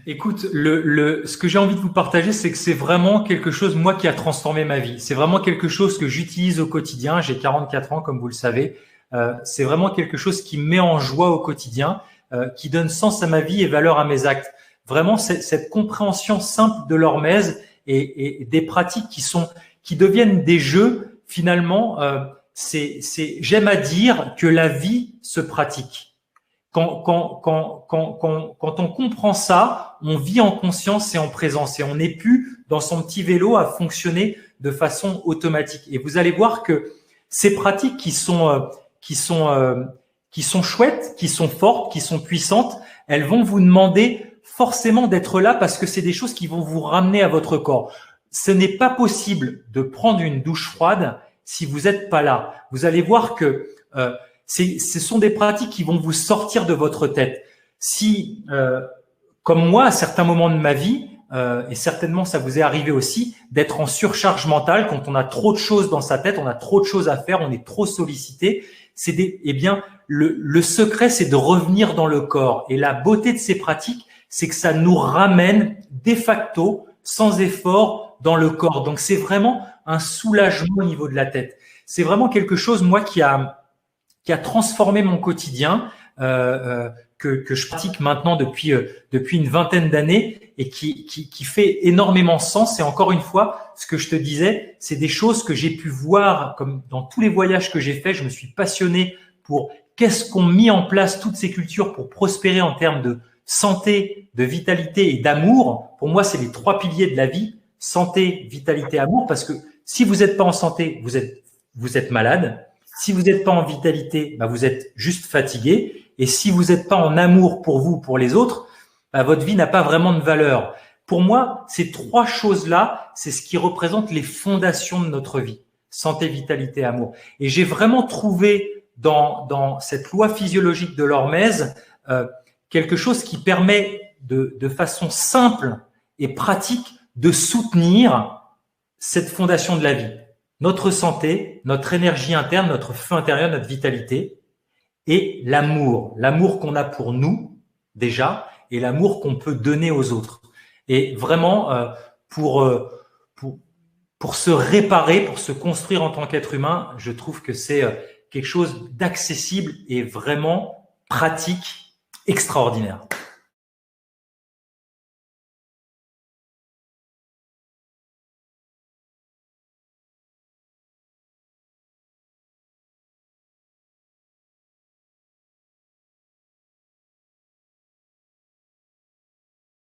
Écoute, ce que j'ai envie de vous partager, c'est que c'est vraiment quelque chose, moi, qui a transformé ma vie. C'est vraiment quelque chose que j'utilise au quotidien. J'ai 44 ans, comme vous le savez. C'est vraiment quelque chose qui me met en joie au quotidien, qui donne sens à ma vie et valeur à mes actes. Vraiment, cette compréhension simple de l'hormèse et des pratiques qui deviennent des jeux, finalement, j'aime à dire que la vie se pratique. Quand on comprend ça, on vit en conscience et en présence et on n'est plus dans son petit vélo à fonctionner de façon automatique. Et vous allez voir que ces pratiques qui sont chouettes, qui sont fortes, qui sont puissantes, elles vont vous demander forcément d'être là parce que c'est des choses qui vont vous ramener à votre corps. Ce n'est pas possible de prendre une douche froide si vous n'êtes pas là. Vous allez voir que ce sont des pratiques qui vont vous sortir de votre tête. Si, comme moi, à certains moments de ma vie, et certainement ça vous est arrivé aussi, d'être en surcharge mentale quand on a trop de choses dans sa tête, on a trop de choses à faire, on est trop sollicité. Eh bien, le secret, c'est de revenir dans le corps. Et la beauté de ces pratiques, c'est que ça nous ramène de facto, sans effort, dans le corps. Donc, c'est vraiment un soulagement au niveau de la tête. C'est vraiment quelque chose, moi, qui a transformé mon quotidien, que je pratique maintenant depuis une vingtaine d'années et qui fait énormément sens. Et encore une fois, ce que je te disais, c'est des choses que j'ai pu voir, comme dans tous les voyages que j'ai faits. Je me suis passionné pour qu'est-ce qu'ont mis en place toutes ces cultures pour prospérer en termes de santé, de vitalité et d'amour. Pour moi, c'est les trois piliers de la vie: santé, vitalité, amour. Parce que si vous n'êtes pas en santé, vous êtes malade. Si vous n'êtes pas en vitalité, bah vous êtes juste fatigué. Et si vous n'êtes pas en amour pour vous, pour les autres, bah votre vie n'a pas vraiment de valeur. Pour moi, ces trois choses-là, c'est ce qui représente les fondations de notre vie. Santé, vitalité, amour. Et j'ai vraiment trouvé dans cette loi physiologique de l'hormèse quelque chose qui permet de façon simple et pratique de soutenir cette fondation de la vie. Notre santé, notre énergie interne, notre feu intérieur, notre vitalité et l'amour. L'amour qu'on a pour nous, déjà, et l'amour qu'on peut donner aux autres. Et vraiment, pour se réparer, pour se construire en tant qu'être humain, je trouve que c'est quelque chose d'accessible et vraiment pratique, extraordinaire.